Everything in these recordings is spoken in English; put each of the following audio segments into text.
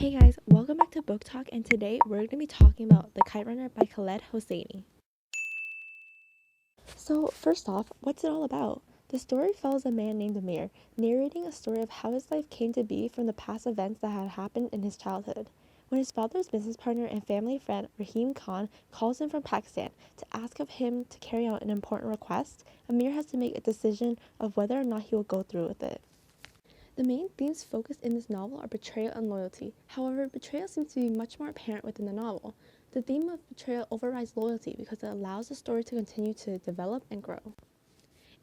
Hey guys, welcome back to Book Talk, and today we're going to be talking about The Kite Runner by Khaled Hosseini. So first off, what's it all about? The story follows a man named Amir, narrating a story of how his life came to be from the past events that had happened in his childhood. When his father's business partner and family friend Rahim Khan calls him from Pakistan to ask of him to carry out an important request, Amir has to make a decision of whether or not he will go through with it. The main themes focused in this novel are betrayal and loyalty. However, betrayal seems to be much more apparent within the novel. The theme of betrayal overrides loyalty because it allows the story to continue to develop and grow.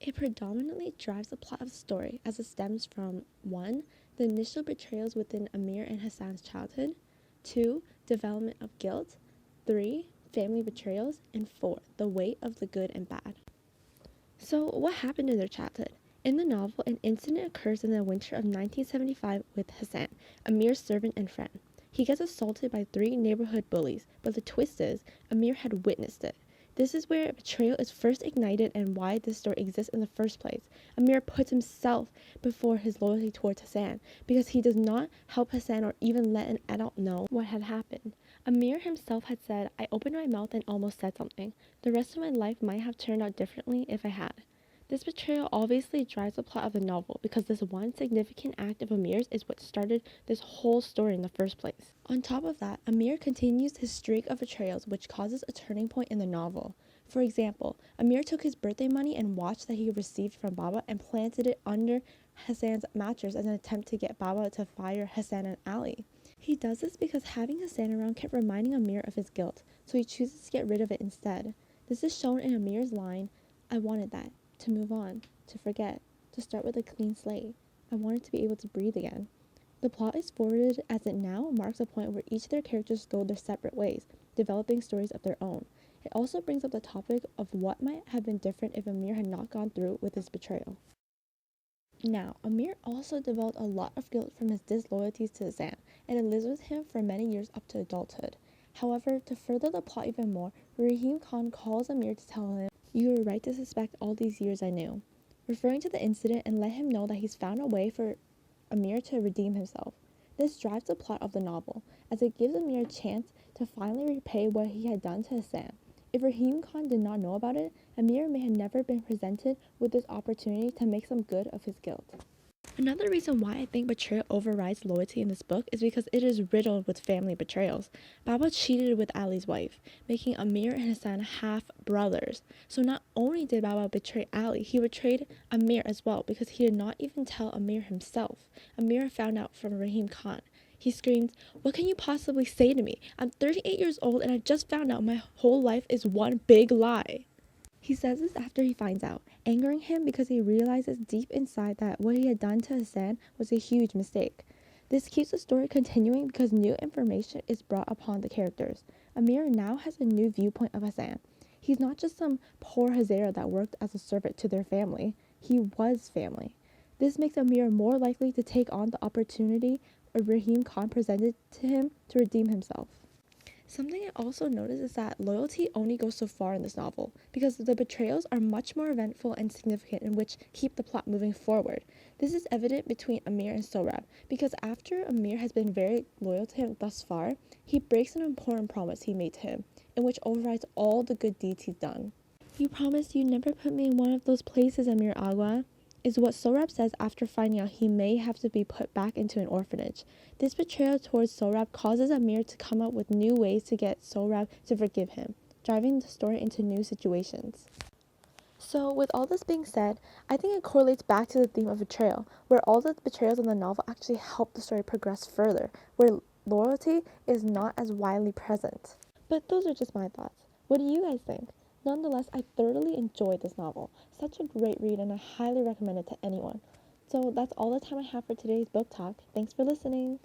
It predominantly drives the plot of the story as it stems from 1. The initial betrayals within Amir and Hassan's childhood, 2. Development of guilt, 3. Family betrayals, and 4. The weight of the good and bad. So, what happened in their childhood? In the novel, an incident occurs in the winter of 1975 with Hassan, Amir's servant and friend. He gets assaulted by 3 neighborhood bullies, but the twist is, Amir had witnessed it. This is where betrayal is first ignited and why this story exists in the first place. Amir puts himself before his loyalty towards Hassan because he does not help Hassan or even let an adult know what had happened. Amir himself had said, "I opened my mouth and almost said something. The rest of my life might have turned out differently if I had." This betrayal obviously drives the plot of the novel because this one significant act of Amir's is what started this whole story in the first place. On top of that, Amir continues his streak of betrayals, which causes a turning point in the novel. For example, Amir took his birthday money and watch that he received from Baba and planted it under Hassan's mattress as an attempt to get Baba to fire Hassan and Ali. He does this because having Hassan around kept reminding Amir of his guilt, so he chooses to get rid of it instead. This is shown in Amir's line, "I wanted that. To move on, to forget, to start with a clean slate. I wanted to be able to breathe again." The plot is forwarded as it now marks a point where each of their characters go their separate ways, developing stories of their own. It also brings up the topic of what might have been different if Amir had not gone through with his betrayal. Now, Amir also developed a lot of guilt from his disloyalties to Hassan, and it lives with him for many years up to adulthood. However, to further the plot even more, Rahim Khan calls Amir to tell him, "You were right to suspect all these years I knew," referring to the incident and let him know that he's found a way for Amir to redeem himself. This drives the plot of the novel, as it gives Amir a chance to finally repay what he had done to Hassan. If Rahim Khan did not know about it, Amir may have never been presented with this opportunity to make some good of his guilt. Another reason why I think betrayal overrides loyalty in this book is because it is riddled with family betrayals. Baba cheated with Ali's wife, making Amir and Hassan half-brothers. So not only did Baba betray Ali, he betrayed Amir as well because he did not even tell Amir himself. Amir found out from Rahim Khan. He screams, "What can you possibly say to me? I'm 38 years old and I just found out my whole life is one big lie." He says this after he finds out, angering him because he realizes deep inside that what he had done to Hassan was a huge mistake. This keeps the story continuing because new information is brought upon the characters. Amir now has a new viewpoint of Hassan. He's not just some poor Hazara that worked as a servant to their family. He was family. This makes Amir more likely to take on the opportunity Rahim Khan presented to him to redeem himself. Something I also noticed is that loyalty only goes so far in this novel, because the betrayals are much more eventful and significant in which keep the plot moving forward. This is evident between Amir and Sohrab, because after Amir has been very loyal to him thus far, he breaks an important promise he made to him, in which overrides all the good deeds he's done. "You promised you'd never put me in one of those places, Amir Agua," is what Sohrab says after finding out he may have to be put back into an orphanage. This betrayal towards Sohrab causes Amir to come up with new ways to get Sohrab to forgive him, driving the story into new situations. So, with all this being said, I think it correlates back to the theme of betrayal, where all the betrayals in the novel actually help the story progress further, where loyalty is not as widely present. But those are just my thoughts. What do you guys think? Nonetheless, I thoroughly enjoyed this novel. Such a great read, and I highly recommend it to anyone. So that's all the time I have for today's book talk. Thanks for listening.